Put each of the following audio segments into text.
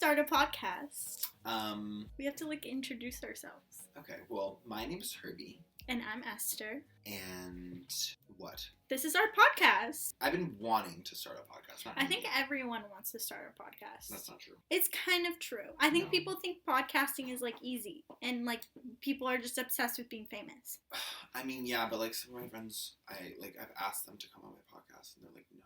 start a podcast. We have to, introduce ourselves. Okay, well, my name is Hervey. And I'm Esther. And what? This is our podcast. I've been wanting to start a podcast. I think everyone wants to start a podcast. That's not true. It's kind of true. I think people think podcasting is, easy. And, people are just obsessed with being famous. I mean, yeah, but, some of my friends, I've asked them to come on my podcast, and they're like, no.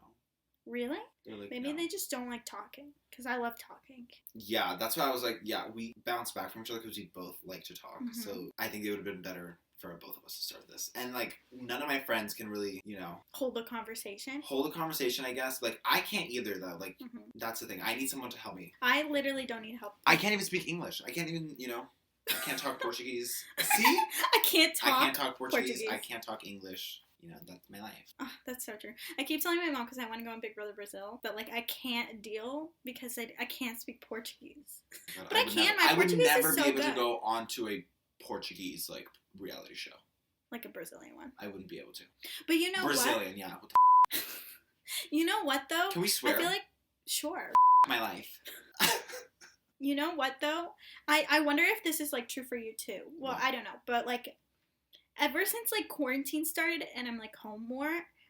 Really? They're like, Maybe no. they just don't like talking. Because I love talking. Yeah, that's why I was like, yeah, we bounce back from each other because we both like to talk. Mm-hmm. So I think it would have been better for both of us to start this. And, none of my friends can really, hold a conversation. I guess. I can't either, though. That's the thing. I need someone to help me. I literally don't need help. I can't even speak English. I can't even, I can't talk Portuguese. See? I can't talk Portuguese. I can't talk English. That's my life. Oh, that's so true. I keep telling my mom because I want to go on Big Brother Brazil, but I can't deal because I can't speak Portuguese. God, but I can. My Portuguese is so good. I would never be able to go onto a Portuguese reality show. Like a Brazilian one. I wouldn't be able to. But you know Brazilian, what? Yeah. What the You know what though? Can we swear? I feel sure. My life. You know what though? I wonder if this is true for you too. Well, I don't know, but ever since quarantine started and I'm home more,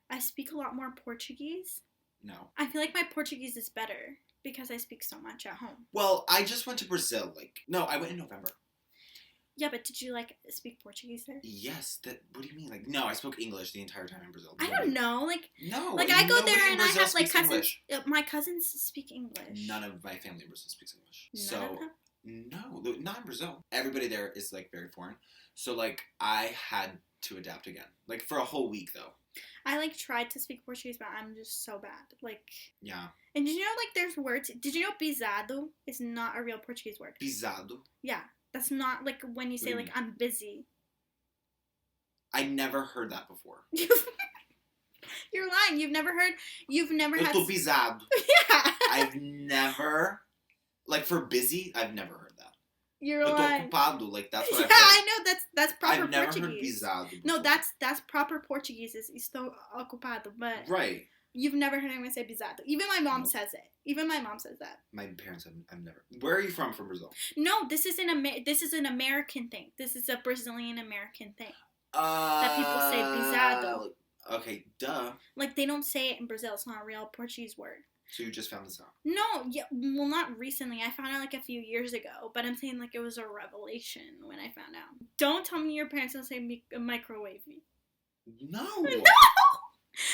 I speak a lot more Portuguese. No. I feel my Portuguese is better because I speak so much at home. Well, I just went to Brazil. No, I went in November. Yeah, but did you speak Portuguese there? Yes. What do you mean? No, I spoke English the entire time in Brazil. I don't know. No. I go there and I have cousins. English. My cousins speak English. None of my family in Brazil speaks English. None of them? No, not in Brazil. Everybody there is very foreign. So I had to adapt again. For a whole week though. I tried to speak Portuguese, but I'm just so bad. Yeah. And did you know there's words? Did you know pisado is not a real Portuguese word? Pisado? Yeah. That's not when you say I'm busy. I never heard that before. You're lying. You've never had. Eu tô pisado. Yeah. I've never, for busy, I've never heard that. You're lying. Eu tô ocupado, that's what I've heard. I know. That's proper I've never Portuguese. heard pisado before. No, that's proper Portuguese. Is estou ocupado, but right. You've never heard anyone say pisado. Even my mom says it. Even my mom says that. My parents have never. Where are you from Brazil? No, this is an American thing. This is a Brazilian American thing. That people say pisado. Okay, duh. They don't say it in Brazil. It's not a real Portuguese word. So you just found this out? No, yeah, well, not recently. I found out a few years ago. But I'm saying it was a revelation when I found out. Don't tell me your parents don't say microwave. No. No.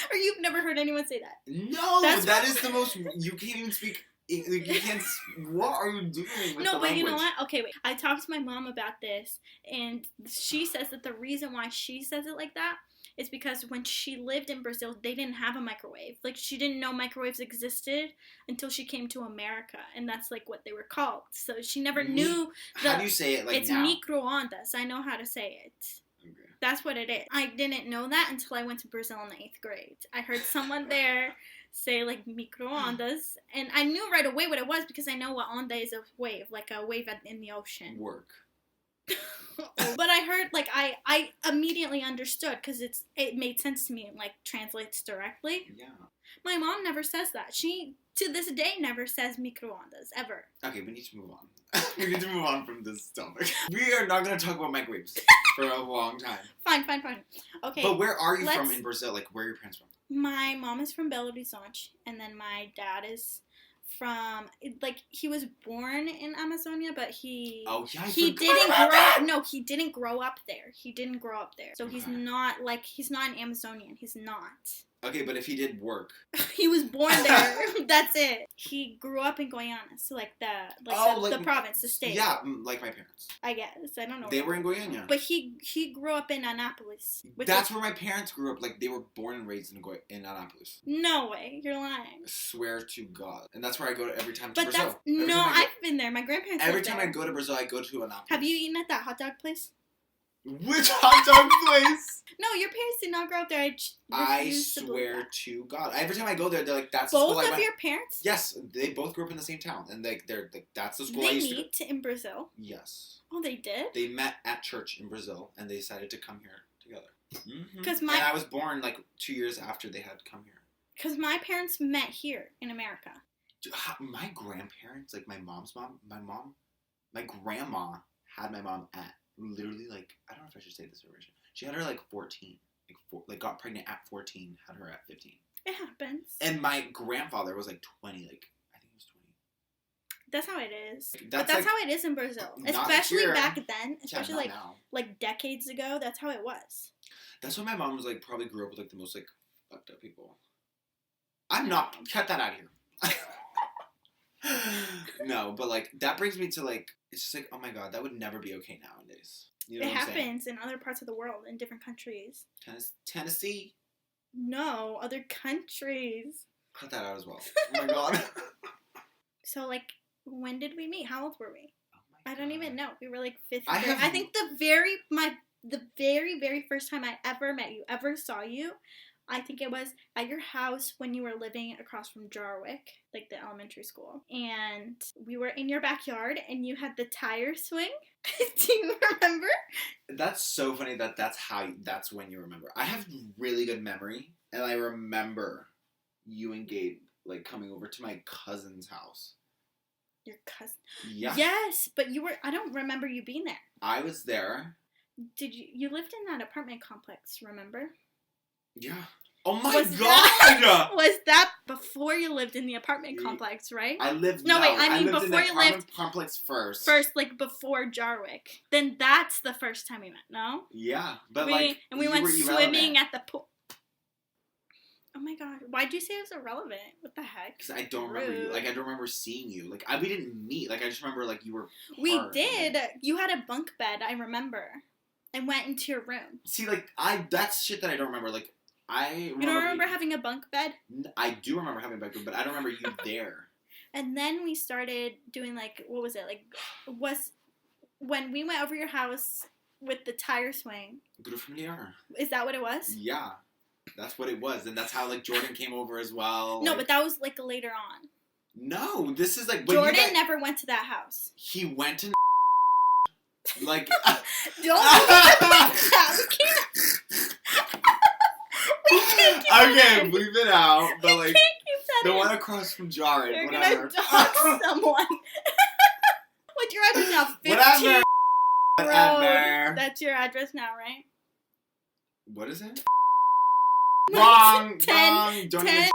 Or you've never heard anyone say that? No, that is the most. You can't even speak. You can't. What are you doing with the language? You know what? Okay, wait. I talked to my mom about this, and she says that the reason why she says it like that is because when she lived in Brazil, they didn't have a microwave. She didn't know microwaves existed until she came to America, and that's what they were called. So she never knew. How do you say it? It's now? microondas. I know how to say it. Okay. That's what it is. I didn't know that until I went to Brazil in the 8th grade. I heard someone there say microondas, and I knew right away what it was because I know what onda is, a wave, a wave in the ocean. Work. But I heard I immediately understood because it made sense to me and translates directly. Yeah. My mom never says that. She to this day never says microondas ever. Okay, we need to move on. We need to move on from this topic. We are not going to talk about microwaves for a long time. Fine. Okay. But where are you from in Brazil? Where are your parents from? My mom is from Belo Horizonte, and then my dad is from he was born in Amazonia, but he didn't grow up there. So he's not he's not an Amazonian. He's not. Okay, but if he did work, he was born there. That's it. He grew up in Guyana, so the province, the state. Yeah, like my parents. I guess I don't know. They were in Guyana, but he grew up in Anápolis. That's where my parents grew up. They were born and raised in Anápolis. No way, you're lying. I swear to God, and that's where I go to every time to Brazil. I've been there. My grandparents. Every time I go to Brazil, I go to Anápolis. Have you eaten at that hot dog place? Which hot dog place? No, your parents did not grow up there. I swear to God. Every time I go there, they're that's both the school of your parents? Yes, they both grew up in the same town, and they're that's the school I used to go. They meet in Brazil? Yes. Oh, they did? They met at church in Brazil, and they decided to come here together. Mm-hmm. And I was born 2 years after they had come here. Because my parents met here in America. My grandparents, like my mom's mom, my grandma had my mom at literally like, I don't know if I should say this version. She had her like 14, like got pregnant at 14, had her at 15. It happens. And my grandfather was like 20, like I think he was 20. That's how it is. That's but that's like, how it is in Brazil, not especially here. back then, especially Yeah, not now. like decades ago. That's how it was. That's why my mom was like probably grew up with like the most like fucked up people. I'm not. Cut that out of here. No, but like that brings me to like, it's just like, oh my god, that would never be okay nowadays. You know It what I'm saying? happens in other parts of the world, in different countries. Tennessee. No, other countries. Cut that out as well. Oh my god. So like, when did we meet? How old were we? Oh my I don't God. even know. We were like 5th I grade. have- I think the very first time I ever met you, ever saw you, I think it was at your house when you were living across from Jarwick, like the elementary school. And we were in your backyard and you had the tire swing. Do you remember? That's so funny that's when you remember. I have really good memory, and I remember you and Gabe like coming over to my cousin's house. Your cousin. Yeah. Yes, but I don't remember you being there. I was there. Did you lived in that apartment complex, remember? Yeah. Oh my Was god! Was that before you lived in the apartment complex, right? I lived. No, wait, I mean lived in before the you lived apartment complex first. First, like before Jarwick. Then that's the first time we met, no? Yeah, but we like, we you went were swimming irrelevant. at the pool. Oh my god, why'd you say it was irrelevant? What the heck? Because I don't remember you. Like, I don't remember seeing you. Like, we didn't meet. Like, I just remember like you were. We part of did. it. You had a bunk bed, I remember. And went into your room. See, like that's shit that I don't remember. Like, You don't remember having a bunk bed? I do remember having a bunk bed, but I don't remember you there. And then we started doing like, what was it? Like, was when we went over your house with the tire swing. Good from the honor. Is that what it was? Yeah, that's what it was, and that's how like Jordan came over as well. No, like, but that was like later on. no, this is like when Jordan never went to that house. He went to like. Don't we can't keep Okay, bleep it out. But like keep that the in. one across from Jared, You're whatever. gonna dox someone. What's your address now? 15 Whatever. Road. Whatever. That's your address now, right? What is it? Wrong. 10 Wrong. Don't 10 even.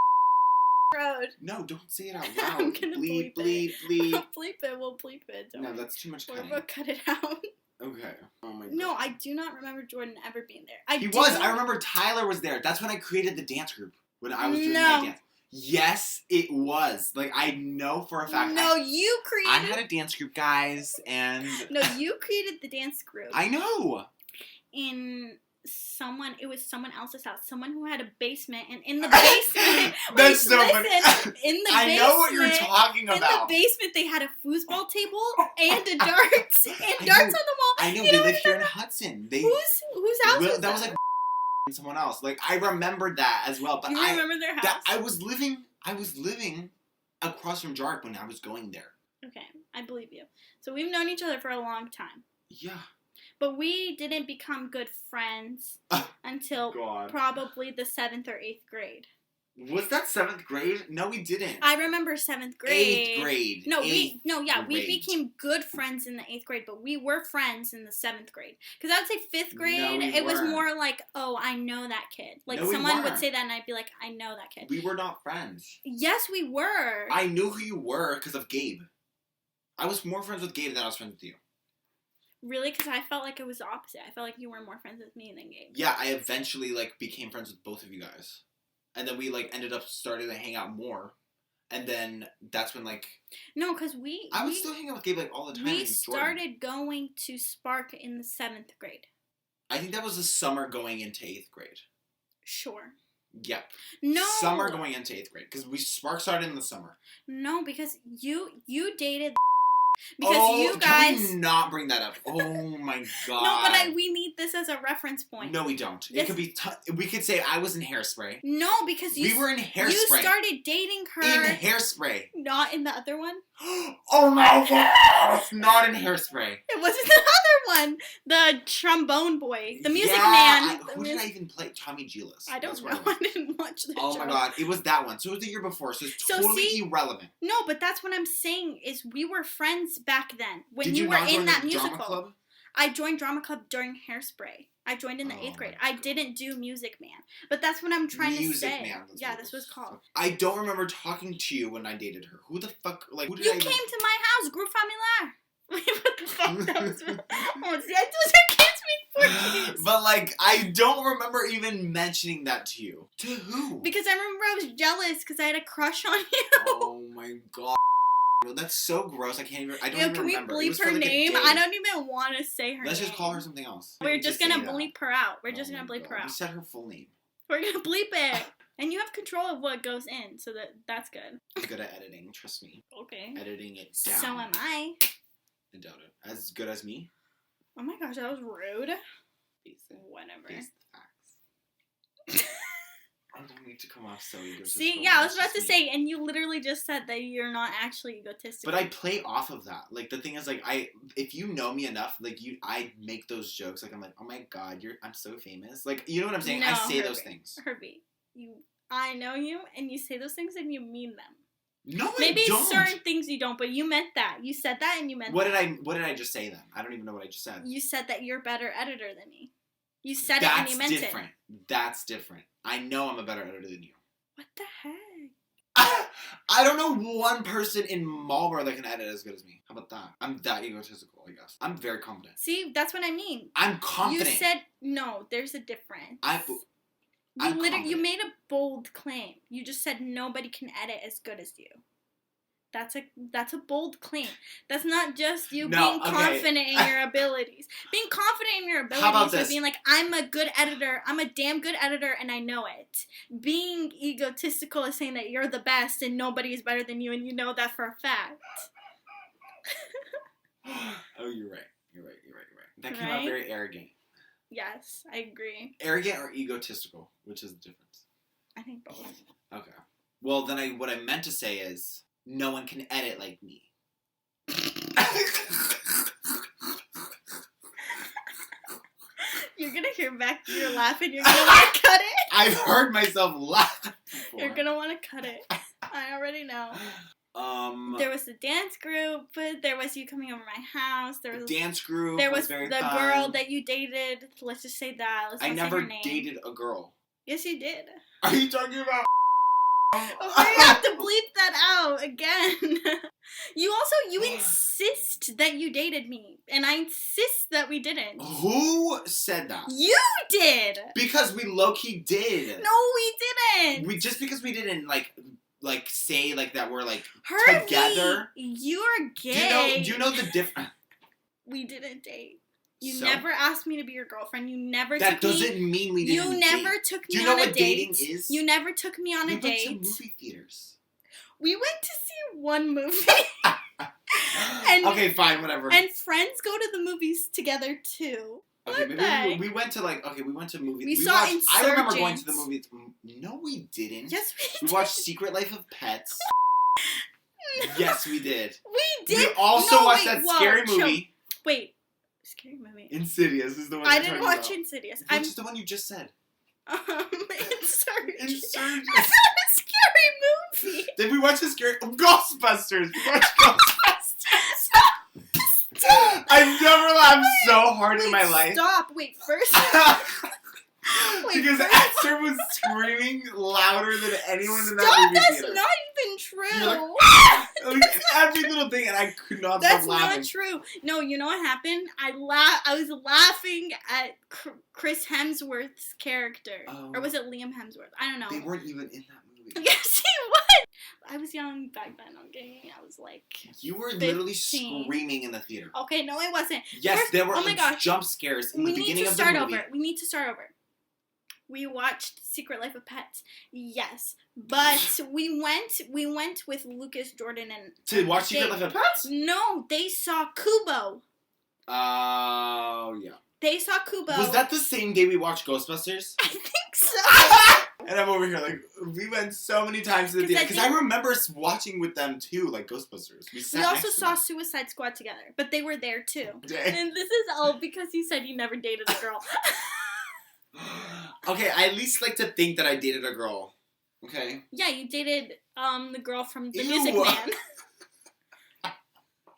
Road. No, don't say it out loud. I'm gonna bleep bleep, it. bleep. Bleep it. We'll bleep it. Don't No, worry. that's too much We'll cutting. cut it out. Okay. Oh my god. No, I do not remember Jordan ever being there. He was. I remember Tyler was there. That's when I created the dance group. When I was doing my dance. Yes, it was. Like, I know for a fact. No, you created. I had a dance group, guys, and. No, you created the dance group. I know. It was someone else's house. Someone who had a basement, and in the basement. That's so funny. In the basement. I know what you're talking about. In the basement, they had a foosball table and a darts and darts on the wall. I know. You They know live here in what? Hudson. Whose house was that? That was like someone else. Like, I remembered that as well. But You remember their house? I was living across from Jark when I was going there. Okay, I believe you. So we've known each other for a long time. Yeah. But we didn't become good friends until God. probably the 7th or 8th grade. Was that 7th grade? No, we didn't. I remember 7th grade. 8th grade. We grade. became good friends in the 8th grade, but we were friends in the 7th grade. Because I would say 5th grade, No, we it was weren't. more like, oh, I know that kid. Like, No, we someone would weren't. say that, and I'd be like, I know that kid. We were not friends. Yes, we were. I knew who you were because of Gabe. I was more friends with Gabe than I was friends with you. Really? Because I felt like it was the opposite. I felt like you were more friends with me than Gabe. Yeah, I eventually, like, became friends with both of you guys. And then we, like, ended up starting to hang out more. And then that's when, like... No, because I would still hang out with Gabe, like, all the time. We and Jordan. started going to Spark in the 7th grade. I think that was the summer going into 8th grade. Sure. Yep. No. Summer going into 8th grade. Because Spark started in the summer. No, because you dated Because you guys... Can we not bring that up? Oh my god. No, but we need this as a reference point. No, we don't. Yes. It could be... we could say I was in Hairspray. No, because we were in Hairspray. You started dating her... In Hairspray. Not in the other one? Oh my god! Not in Hairspray. It wasn't the other one. The trombone boy. The music man. Who did I even play? Tommy Giles. I don't know. I didn't watch the show. Oh my god. It was that one. So it was the year before. So it's totally irrelevant. No, but that's what I'm saying is we were friends back then. When Did you were not in join that the musical. Drama Club? I joined Drama Club during Hairspray. I joined in the 8th grade. I didn't do Music Man. But that's what I'm trying to say. Man, yeah, this was called. I don't remember talking to you when I dated her. Who the fuck, like, who did you I came to my house, Group Familiar. Wait, what the fuck? That was oh, see, I can't speak Portuguese. But, like, I don't remember even mentioning that to you. To who? Because I remember I was jealous because I had a crush on you. Oh my god. That's so gross. I don't even remember. Can we bleep her name? I don't even want to say her name. Let's just call her something else. We're just going to bleep her out. We're just going to bleep her out. You said her full name. We're going to bleep it. And you have control of what goes in, so that's good. I'm good at editing, trust me. Okay. Editing it down. So am I. I doubt it. As good as me? Oh my gosh, that was rude. Whatever. Face the facts. I don't need to come off so egotistical. See, yeah, I was about to say, and you literally just said that you're not actually egotistical. But I play off of that. Like, the thing is, like, if you know me enough, like, I make those jokes. Like, I'm like, oh my god, I'm so famous. Like, you know what I'm saying? No, I say those things. Hervey, I know you, and you say those things, and you mean them. No, Maybe I don't. certain things you don't, but you meant that. You said that, and you meant that. What did I just say then? I don't even know what I just said. You said that you're a better editor than me. You said it, and you meant it. That's different. I know I'm a better editor than you. What the heck? I don't know one person in Marlboro that can edit as good as me. How about that? I'm that egotistical, I guess. I'm very confident. See, that's what I mean. I'm confident. You said, no, there's a difference. You made a bold claim. You just said nobody can edit as good as you. That's a bold claim. That's not just you being confident in your abilities. Being confident in your abilities is being like, I'm a good editor, I'm a damn good editor, and I know it. Being egotistical is saying that you're the best and nobody is better than you, and you know that for a fact. Oh, you're right. That came out very arrogant. Yes, I agree. Arrogant or egotistical? Which is the difference? I think both. Okay. Well, then what I meant to say is, no one can edit like me. You're gonna hear back your laugh and you're gonna want to cut it. I've heard myself laugh before. You're gonna want to cut it. I already know. There was the dance group. There was you coming over my house. There was the dance group. There was very the fun. Girl that you dated. Let's just say that. I never dated a girl. Yes, you did. Are you talking about? I have to bleep that out again. You insist that you dated me, and I insist that we didn't. Who said that? You did. Because we low-key did. No, we didn't. Just because we didn't like say like that we're like Hervey, together. You're gay. Do you know the difference? We didn't date. You never asked me to be your girlfriend. You never That doesn't mean we didn't. You never took me on a date. Do you know what dating is? You never took me on a date. We went to movie theaters. We went to see one movie. Okay, fine, whatever. And friends go to the movies together too. Okay, maybe we went to movies. We saw Insurgents. I remember going to the movies. No, we didn't. Yes, we did. We watched Secret Life of Pets. No. Yes, we did. We did. We also watched that scary movie. Wait. Scary movie. Insidious is the one. I didn't watch Insidious. Which is the one you just said. Insurgents. That's not a scary movie. Did we watch the scary Ghostbusters? We watched Ghostbusters. I've never laughed so hard in my life. Stop. Wait, first. Because Esther was screaming louder than anyone in that movie theater. That's not even true. Like, every little thing, and I could not stop laughing. That's not true. No, you know what happened? I was laughing at Chris Hemsworth's character. Or was it Liam Hemsworth? I don't know. They weren't even in that movie. Yes, he was. I was young back then, okay? I was like You were 15. literally screaming in the theater. Okay, no, I wasn't. Yes, First, there were jump scares in the beginning of the movie. We need to start over. We watched Secret Life of Pets. Yes, but we went with Lucas, Jordan, and to watch Secret Life of Pets. No, they saw Kubo. Oh yeah. They saw Kubo. Was that the same day we watched Ghostbusters? I think so. And I'm over here like, we went so many times to the theater. Because I remember watching with them too, like Ghostbusters. We also saw Suicide Squad together, but they were there too. And this is all because you said you never dated a girl. Okay, I at least like to think that I dated a girl. Okay? Yeah, you dated the girl from The Music Man.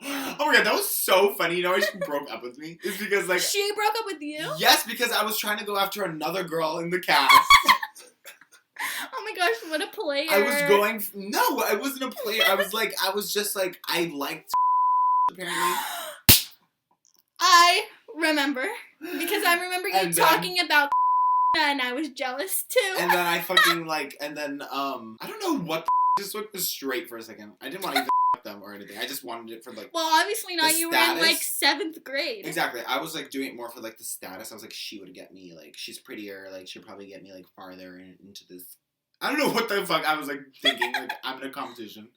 Oh my god, that was so funny. You know why she broke up with me? It's because like... She broke up with you? Yes, because I was trying to go after another girl in the cast. Oh my gosh, what a player. I was going... No, I wasn't a player. I was just like, I liked apparently. I remember. Because I remember you talking about and I was jealous too. And then I fucking like, and then, I don't know what just went straight for a second. I didn't want to even them or anything. I just wanted it for like. Well, obviously not. You were in like 7th grade. Exactly. I was like doing it more for like the status. I was like, she would get me like, she's prettier. Like she'll probably get me like farther into this. I don't know what the fuck I was like thinking. Like I'm in a competition.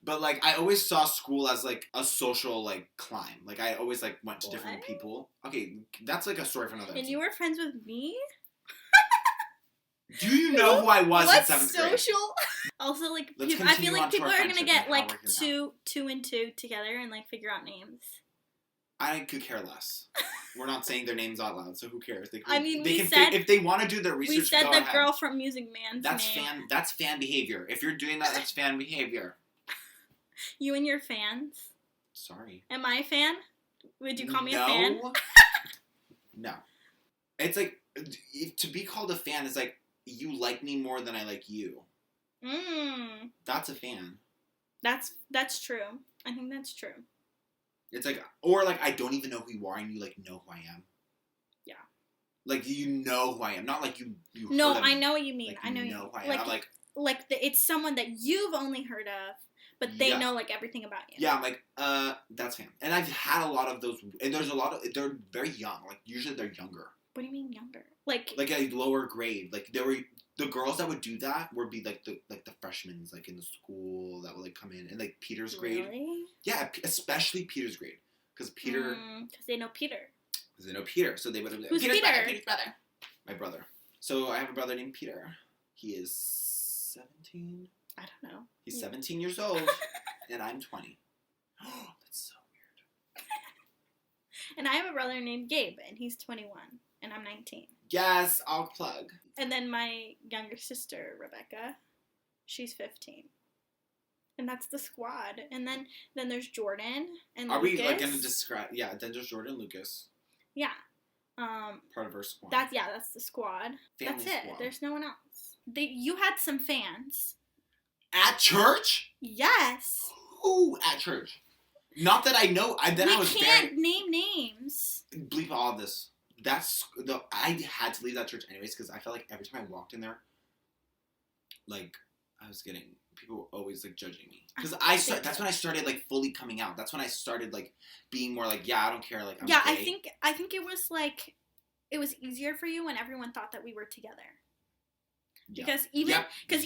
But like I always saw school as like a social like climb. Like I always like went to different people. Okay, that's like a story for another. And you were friends with me? Do you know who I was in 7th grade? What's social? Also, like, I feel like people are gonna get like two and two together and like figure out names. I could care less. We're not saying their names out loud, so who cares? If they want to do their research. We said the girl from Music Man's name. That's fan behavior. If you're doing that, that's fan behavior. You and your fans. Sorry. Am I a fan? Would you call me a fan? No. It's like to be called a fan is like you like me more than I like you. That's a fan. That's true. I think that's true. It's like, or like I don't even know who you are and you like know who I am. Yeah. Like you know who I am, not like you. No, I know what you mean. Like, I know who I am. I'm like it's someone that you've only heard of, but they know like everything about you. Yeah, I'm like, that's fan. And I've had a lot of those, and there's a lot of they're very young. Like usually they're younger. What do you mean younger? Like a lower grade. Like they were. The girls that would do that would be like the freshmen like in the school that would like come in and like Peter's grade. Really? Yeah, especially Peter's grade because Peter. Because they know Peter. Because they know Peter, so they would have been. Who's Peter's Peter? Brother, Peter's brother. My brother. So I have a brother named Peter. He is 17. I don't know. He's 17 years old, and I'm 20. Oh, that's so weird. And I have a brother named Gabe, and he's 21, and I'm 19. Yes, I'll plug. And then my younger sister, Rebecca, she's 15. And that's the squad. And then there's Jordan and Lucas. Are we like gonna describe? Yeah, then there's Jordan and Lucas. Yeah. Part of our squad. That's the squad. Family that's it. Squad. There's no one else. You had some fans. At church? Yes. Who at church? Not that I know. I can't name names. Bleep all of this. I had to leave that church anyways because I felt like every time I walked in there, like I was getting people were always like judging me because that's when I started like fully coming out. That's when I started like being more like I don't care like I'm gay. I think it was like it was easier for you when everyone thought that we were together. Yeah. Because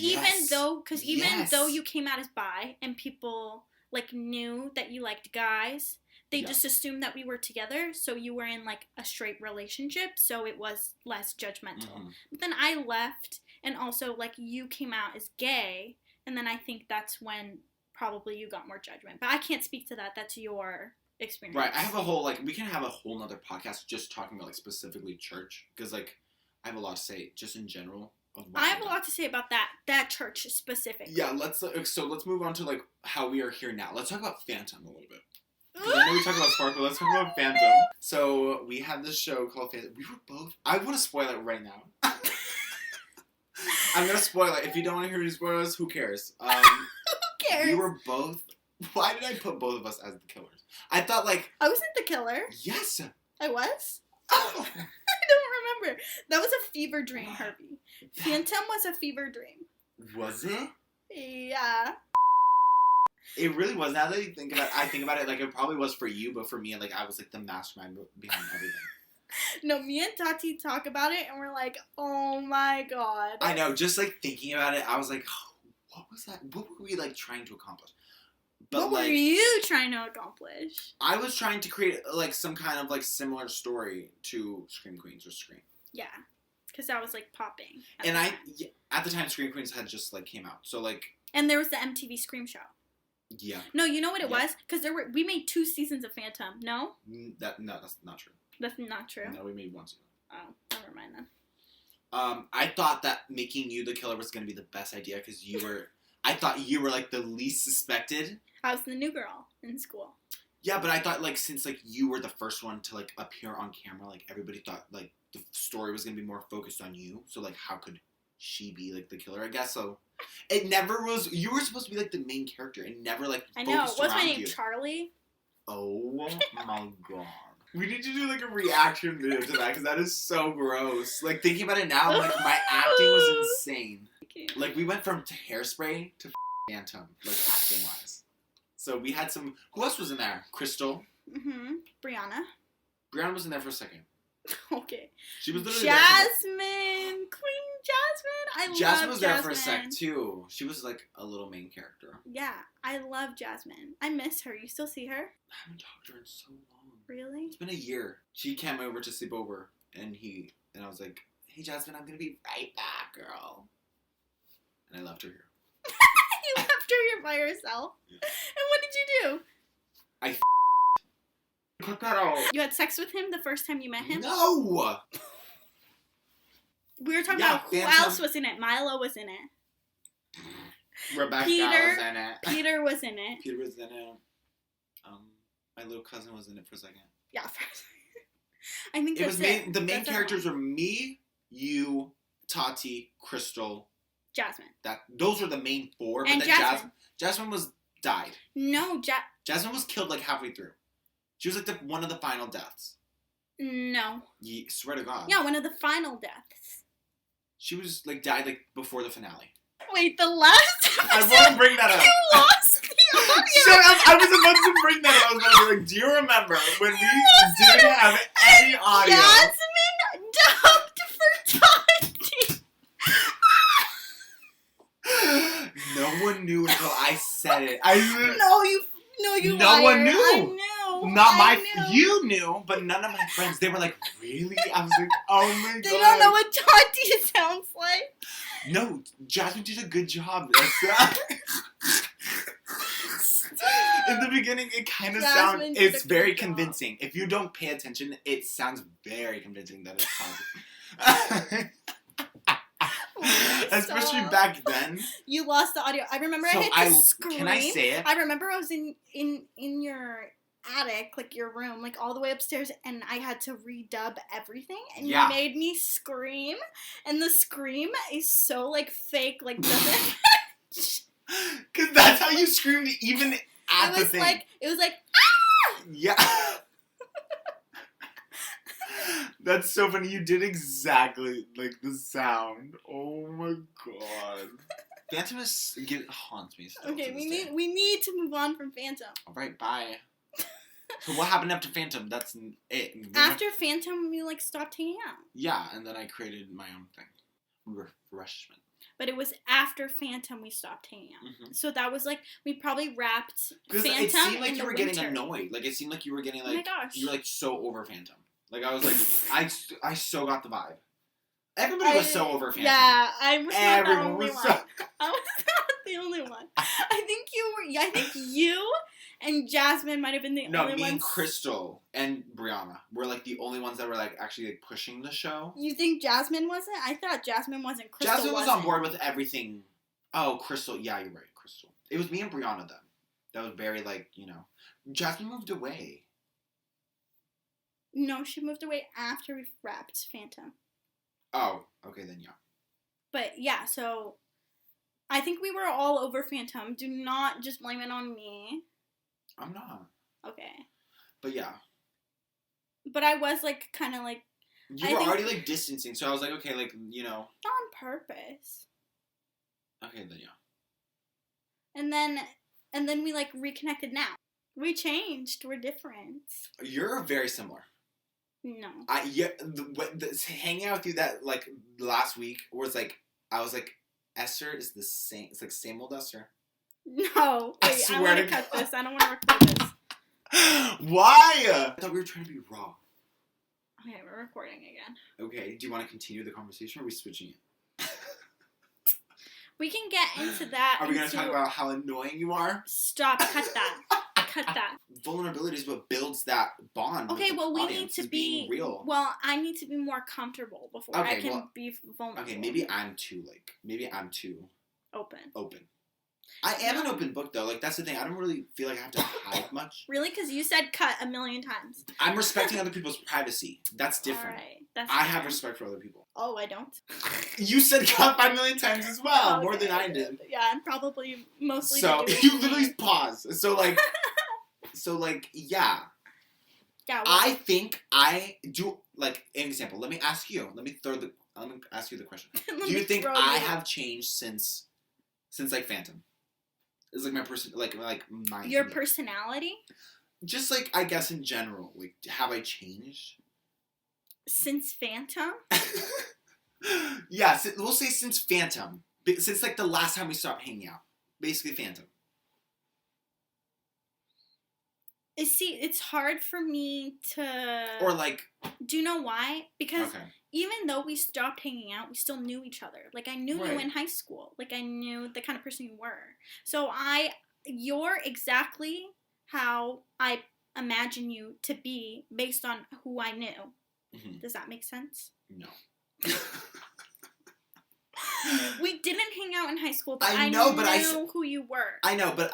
even though you came out as bi and people like knew that you liked guys. They just assumed that we were together, so you were in, like, a straight relationship, so it was less judgmental. Mm-hmm. But then I left, and also, like, you came out as gay, and then I think that's when probably you got more judgment. But I can't speak to that. That's your experience. Right. I have a whole, like, we can have a whole nother podcast just talking about, like, specifically church, because, like, I have a lot to say just in general. I have a lot to say about that church specifically. Yeah, let's move on to, like, how we are here now. Let's talk about Phantom a little bit. I know we talked about Sparkle, let's talk about Phantom. So, we had this show called Phantom. We were both... I want to spoil it right now. I'm going to spoil it. If you don't want to hear me spoil us, who cares? Who cares? We were both... Why did I put both of us as the killers? I thought, like... I wasn't the killer. Yes. I was? Oh. I don't remember. That was a fever dream, Hervey. Phantom was a fever dream. Was it? Yeah. It really was. Now that I think about it, like, it probably was for you, but for me, like, I was, like, the mastermind behind everything. No, me and Tati talk about it, and we're like, oh my god. I know, just, like, thinking about it, I was like, oh, what was that? What were we, like, trying to accomplish? But, what were you trying to accomplish? I was trying to create, like, some kind of, like, similar story to Scream Queens or Scream. Yeah, because that was, like, popping. At the time, Scream Queens had just, like, came out, so, like... And there was the MTV Scream Show. Yeah. No, you know what it was? Because we made 2 seasons of Phantom. No? No, that's not true. That's not true? No, we made 1 season. Oh, never mind then. I thought that making you the killer was going to be the best idea because I thought you were, like, the least suspected. I was the new girl in school. Yeah, but I thought, like, since, like, you were the first one to, like, appear on camera, like, everybody thought, like, the story was going to be more focused on you. So, like, how could she be, like, the killer, I guess? So, it never was, you were supposed to be, like, the main character. It never, like, I know. focused What's my around name? you. Charlie? Oh, my God. We need to do, like, a reaction video to that, because that is so gross. Like, thinking about it now, like, my acting was insane. Like, we went from Hairspray to Phantom, like, acting-wise. So, we had some... Who else was in there? Crystal. Mm-hmm. Brianna. Brianna was in there for a second. Okay. She was literally Jasmine! Queen Jasmine! Jasmine was there for a sec, too. She was, like, a little main character. Yeah, I love Jasmine. I miss her. You still see her? I haven't talked to her in so long. Really? It's been a year. She came over to sleep over, and I was like, hey, Jasmine, I'm gonna be right back, girl. And I left her here. You left her here by herself? Yeah. And what did you do? Cut that out. You had sex with him the first time you met him? No! We were talking about who else was in it. Milo was in it. Rebecca was in it. Peter was in it. Peter was in it. My little cousin was in it for a second. Yeah, I think that's it. The main characters were me, you, Tati, Crystal, Jasmine. Those were the main 4. And but then Jasmine. Jasmine died. No, Jasmine was killed like halfway through. She was like one of the final deaths. No. Swear to God. Yeah, one of the final deaths. She was like died like before the finale. Wait, the last episode? I want to bring that up. You lost the audio. Shut up! I was about to bring that up. I was about to be like, do you remember when we didn't have any audio? Jasmine dubbed for Tati. No one knew until I said it. No, no liar. one knew. I knew. You knew, but none of my friends. They were like, really? I was like, oh my God. They don't know what Tati sounds like. No, Jasmine did a good job. In the beginning, it kind of sounds. It's very convincing. If you don't pay attention, it sounds very convincing that it's positive. Especially back then. You lost the audio. I remember I had to scream. Can I say it? I remember I was in your attic, like your room, like all the way upstairs, and I had to redub everything, and you made me scream, and the scream is so like fake, like doesn't. Because that's how you screamed even at the thing. It was like ah! Yeah. That's so funny. You did exactly like the sound. Oh my God. Phantom haunts me still. Okay, we need to move on from Phantom. All right, bye. So what happened after Phantom? That's it. After Phantom, we like stopped hanging out. Yeah, and then I created my own thing. Refreshment. But it was after Phantom we stopped hanging out. Mm-hmm. So that was like, we probably wrapped Phantom it seemed like in you were getting annoyed. Like, it seemed like you were getting like, oh my gosh. You were like so over Phantom. Like, I was like, I so got the vibe. Everybody was so over Phantom. Yeah, I was not the only one. So... I was not the only one. I think you and Jasmine might have been the only ones. No, me and Crystal and Brianna were like the only ones that were like actually like pushing the show. You think Jasmine wasn't? I thought Jasmine wasn't. Crystal Jasmine was on board with everything. Oh, Crystal. Yeah, you're right, Crystal. It was me and Brianna then. That was very like, Jasmine moved away. No, she moved away after we wrapped Phantom. Oh, okay then, yeah. But yeah, so I think we were all over Phantom. Do not just blame it on me. I'm not. Okay. But yeah. But I was like, kind of like. You were already like distancing, so I was like, okay, like, Not on purpose. Okay, then yeah. And then we like reconnected now. We changed. We're different. You're very similar. No. Hanging out with you that like last week was like I was like Esther is the same. It's like same old Esther. No. I Wait, I swear want to to cut God. this. I don't want to record this. Why? I thought we were trying to be raw. Okay, we're recording again. Okay. Do you want to continue the conversation, or are we switching it? We can get into that. Are we going to talk about how annoying you are? Stop. Cut that. Cut that. Vulnerability is what builds that bond. Okay, with well, the we audience, need to is being be real. Well, I need to be more comfortable before I can be vulnerable. Okay, maybe I'm too open. I am an open book though. Like that's the thing. I don't really feel like I have to hide much. Really? Because you said cut a million times. I'm respecting other people's privacy. That's different. All right. That's I fair. have respect for other people. Oh, I don't. You said cut 5 million times as well, Okay. more than I did. Yeah, and probably mostly. So to do with you me. literally pause. So like, yeah. Yeah. I think I do. Like an example. Let me ask you. Let me ask you the question. Do you think I have changed since like Phantom? It's like my person, like my your personality. Just like I guess in general, like have I changed Since Phantom? Yeah, we'll say since Phantom, since like the last time we stopped hanging out, basically Phantom. See, it's hard for me to. Or like. Do you know why? Because okay. Even though we stopped hanging out, we still knew each other. Like, I knew right. you in high school. Like, I knew the kind of person you were. So you're exactly how I imagine you to be based on who I knew. Mm-hmm. Does that make sense? No. We didn't hang out in high school, but I know, knew who you were. I know, but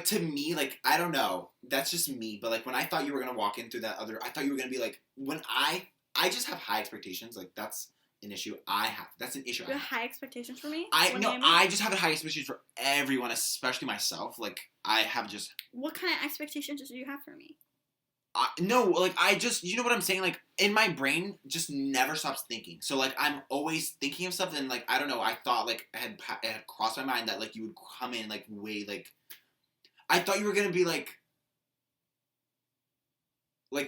to me, like, I don't know. That's just me. But, like, when I thought you were going to walk in through that I thought you were going to be, like, when I just have high expectations. Like, that's an issue I have. That's an issue you have high expectations for me? I just have high expectations for everyone, especially myself. Like, I have just... What kind of expectations do you have for me? No, like, I just, you know what I'm saying? Like, in my brain, just never stops thinking. So, like, I'm always thinking of stuff, and, like, I don't know, I thought, like, it had crossed my mind that, like, you would come in, like, way, like, I thought you were gonna be, like,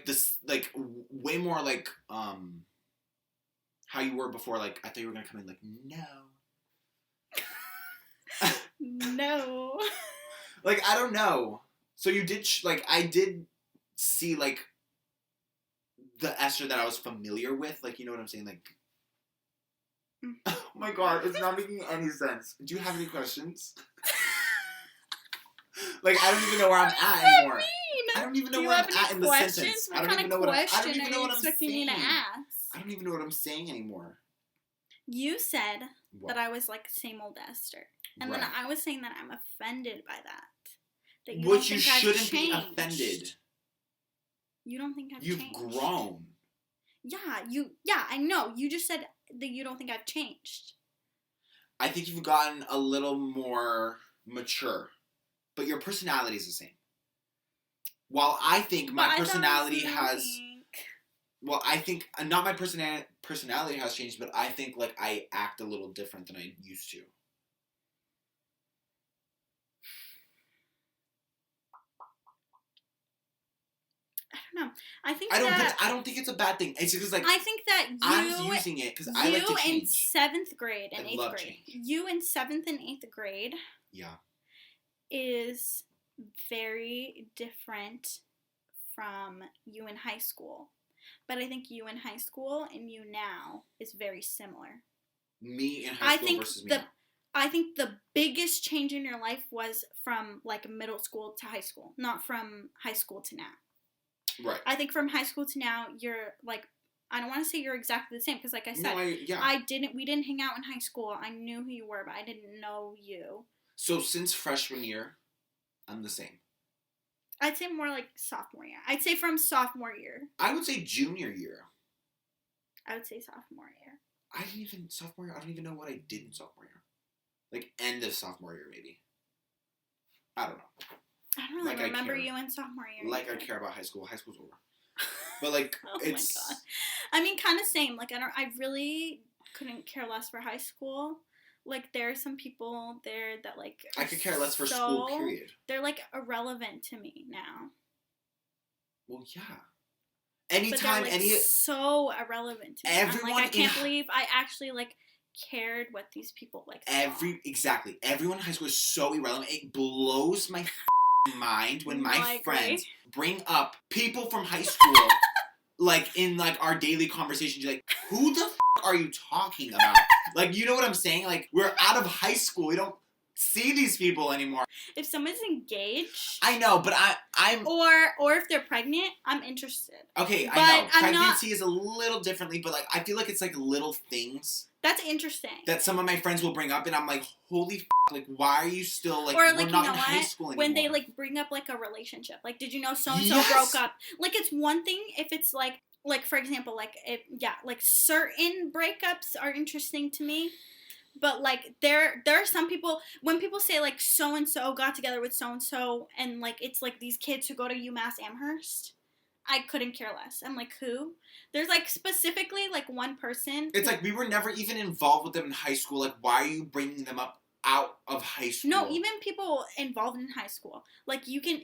this, like, way more, like, how you were before, like, I thought you were gonna come in, like, no. No. Like, I don't know. So you did, I did see, like, the Esther that I was familiar with, like, you know what I'm saying, like, oh my god, it's not making any sense. Do you have any questions? Like, I don't even know where I'm at anymore. I don't even know where I'm at in the sentence. I don't even know what I'm saying. I don't even know what I'm saying anymore. You said that I was like same old Esther. And then I was saying that I'm offended by that. That you shouldn't be offended. You don't think I've changed? You've grown. Yeah, I know. You just said that you don't think I've changed. I think you've gotten a little more mature. But your personality is the same. While I think my personality has... Well, I think... Not my personality has changed, but I think, like, I act a little different than I used to. No, I don't think it's a bad thing. It's because, like, I think that I'm using it because I like to change. You in 7th grade and 8th grade. Change. You in 7th and 8th grade. Yeah. Is very different from you in high school. But I think you in high school and you now is very similar. Me in high school versus me now. I think the biggest change in your life was from, like, middle school to high school, not from high school to now. Right. I think from high school to now, you're, like, I don't want to say you're exactly the same, because, like I said, we didn't hang out in high school. I knew who you were, but I didn't know you. So since freshman year, I'm the same. I'd say more like sophomore year. I'd say from sophomore year. I would say junior year. I would say sophomore year. Sophomore year, I don't even know what I did in sophomore year. Like, end of sophomore year, maybe. I don't know. I don't really remember you in sophomore year. Like, I care about high school. High school's over. But, like, it's... Oh, my God. I mean, kind of same. Like, I really couldn't care less for high school. Like, there are some people there that, like... I could care less for school, period. They're, like, irrelevant to me now. Well, yeah. anytime, but they're, like, so irrelevant to me. Everyone I'm like, I can't believe I actually, like, cared what these people, like, Exactly. Everyone in high school is so irrelevant. It blows my mind when my friends bring up people from high school, like, in, like, our daily conversations. You're like, who the are you talking about? Like, you know what I'm saying? Like, we're out of high school. We don't see these people anymore. If someone's engaged, I know, but I'm or if they're pregnant, I'm interested. Okay, but I know. Pregnancy is a little differently, but, like, I feel like it's, like, little things. That's interesting. That some of my friends will bring up, and I'm like, holy like, why are you still, like, or, we're like, not in high school anymore. When they, like, bring up, like, a relationship. Like, did you know so-and-so broke up? Like, it's one thing if it's, like, for example, like, like, certain breakups are interesting to me. But, like, there are some people, when people say, like, so-and-so got together with so-and-so, and, like, it's, like, these kids who go to UMass Amherst, I couldn't care less. I'm like, who? There's, like, specifically, like, one person. It's like, we were never even involved with them in high school. Like, why are you bringing them up out of high school? No, even people involved in high school. Like, you can...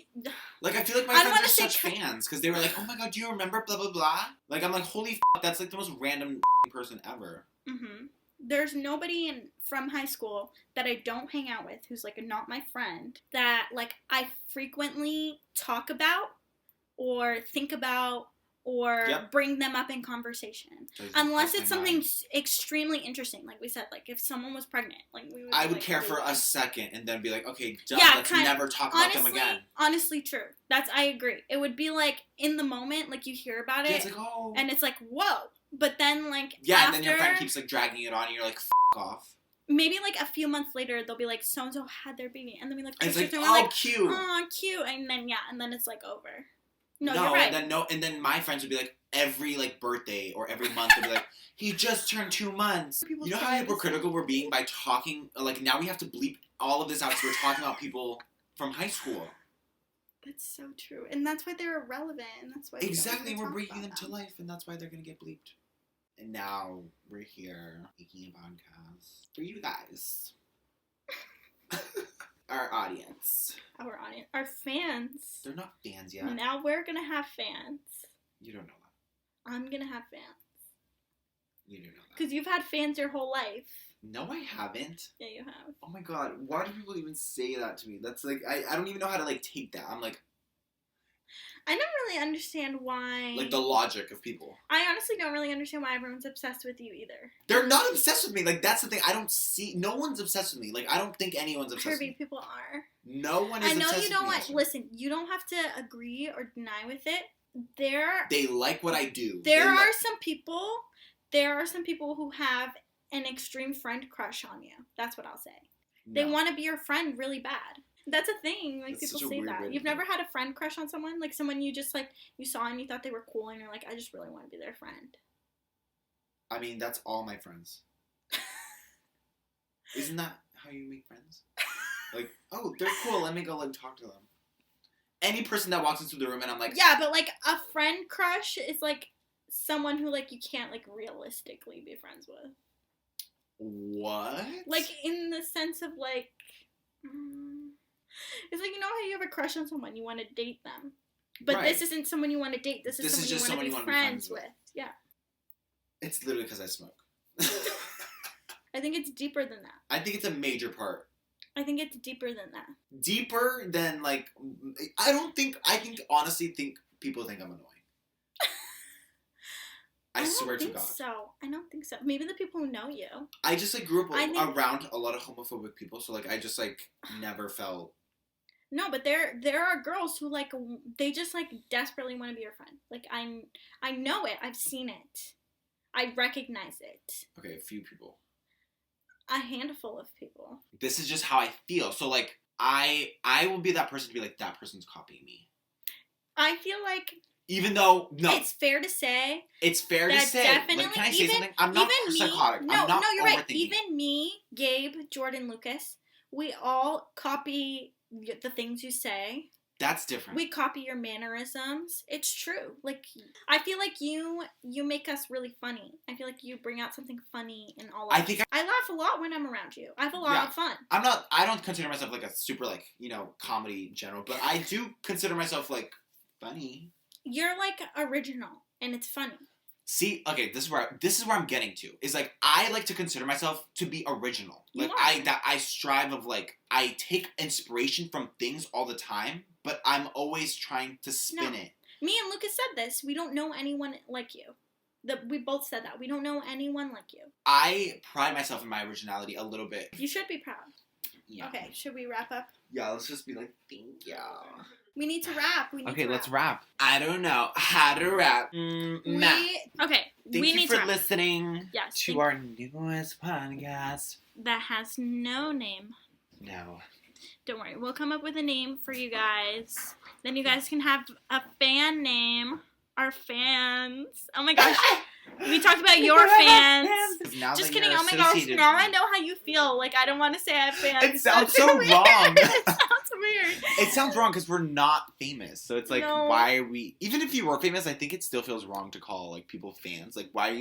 Like, I feel like my friends are such fans, because they were like, oh my god, do you remember blah, blah, blah? Like, I'm like, holy that's, like, the most random person ever. Mm-hmm. There's nobody from high school that I don't hang out with who's, like, not my friend that, like, I frequently talk about or think about or bring them up in conversation. Unless it's something extremely interesting. Like we said, like, if someone was pregnant, like, I would care for a second and then be like, okay, done, let's never talk about them again. Honestly, true. I agree. It would be, like, in the moment, like, you hear about it, it's like, oh. and it's like, whoa. But then, like, and then your friend keeps, like, dragging it on, and you're like, off. Maybe, like, a few months later, they'll be like, so-and-so had their baby. And then we, like, it's like, and oh, like, cute. Oh, cute. And then it's, like, over. No, you're right. And then my friends would be like, every, like, birthday or every month, they'd be like, he just turned 2 months. You know how hypocritical we're being by talking, like, now we have to bleep all of this out because we're talking about people from high school. That's so true. And that's why they're irrelevant. And that's why exactly, we're bringing them to life, and that's why they're going to get bleeped. And now we're here making a podcast for you guys. Our audience. Our fans. They're not fans yet. Now we're going to have fans. You don't know that. I'm going to have fans. You do know that. Because you've had fans your whole life. No, I haven't. Yeah, you have. Oh my god, why do people even say that to me? That's like, I don't even know how to, like, take that. I'm like... I don't really understand why... Like, the logic of people. I honestly don't really understand why everyone's obsessed with you either. They're not obsessed with me. Like, that's the thing. I don't see... No one's obsessed with me. Like, I don't think anyone's obsessed with me. Hervey, people are. No one is obsessed with me. I know you don't want... Listen, you don't have to agree or deny with it. They like what I do. There are some people who have an extreme friend crush on you. That's what I'll say. No. They want to be your friend really bad. That's a thing. Like, people say that. You've never had a friend crush on someone? Like, someone you just, like, you saw and you thought they were cool and you're like, I just really want to be their friend. I mean, that's all my friends. Isn't that how you make friends? Like, oh, they're cool. Let me go and talk to them. Any person that walks into the room and I'm like... Yeah, but, like, a friend crush is, like, someone who, like, you can't, like, realistically be friends with. What? Like, in the sense of, like... It's like, you know how you have a crush on someone, you want to date them. But this isn't someone you want to date. This is someone you want to be friends with. Yeah. It's literally because I smoke. I think it's deeper than that. I think it's a major part. I think it's deeper than that. Deeper than, like... honestly think people think I'm annoying. I swear to God. I don't think so. Maybe the people who know you. I just, like, grew up around a lot of homophobic people, so, like, I just, like, never felt... No, but there are girls who, like, they just, like, desperately want to be your friend. Like, I know it. I've seen it. I recognize it. Okay, a few people. A handful of people. This is just how I feel. So, like, I will be that person to be like, that person's copying me. I feel like... Even though, no. It's fair to say. It's fair to say. Definitely, like, can I say something? I'm not psychotic. No, you're right. Even me, Gabe, Jordan, Lucas, we all copy the things you say. That's different. We copy your mannerisms. It's true. Like, I feel like you make us really funny. I feel like you bring out something funny in all of us. I laugh a lot when I'm around you. I have a lot of fun. I don't consider myself, like, a super, like, you know, comedy in general, but I do consider myself, like, funny. You're, like, original. and it's funny. See, okay, this is where I'm getting to. Is like I like to consider myself to be original. Like I strive of like I take inspiration from things all the time, but I'm always trying to spin it. Me and Lucas said this. We don't know anyone like you. We both said that. We don't know anyone like you. I pride myself in my originality a little bit. You should be proud. Yeah. Okay, should we wrap up? Yeah, let's just be like, thank you. We need to wrap. Let's wrap. I don't know how to rap. Matt. Okay, Thank we you need for to wrap. listening Yes, to our newest podcast. That has no name. No. Don't worry. We'll come up with a name for you guys. Then you guys can have a fan name. Our fans. Oh my gosh. We talked about your fans. Just kidding. Oh my gosh. Now I know how you feel. Like, I don't want to say I have fans. It sounds so wrong. It sounds weird. It sounds wrong because we're not famous. So it's like, why are we... Even if you were famous, I think it still feels wrong to call, like, people fans. Like, why do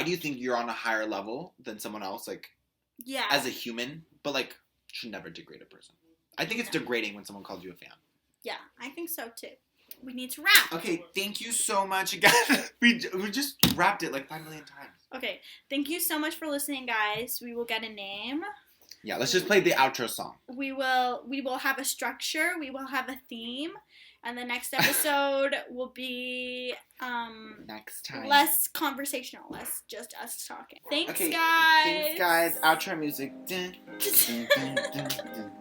you think you're on a higher level than someone else? Like, yeah, as a human? But, like, should never degrade a person. I think it's degrading when someone calls you a fan. Yeah, I think so, too. We need to wrap. Okay, thank you so much again. we just wrapped it like 5 million times. Okay, thank you so much for listening, guys. We will get a name. Yeah, let's just play the outro song. We will have a structure. We will have a theme. And the next episode will be next time less conversational, less just us talking. Thanks, guys. Thanks, guys. Outro music. Dun, dun, dun, dun, dun.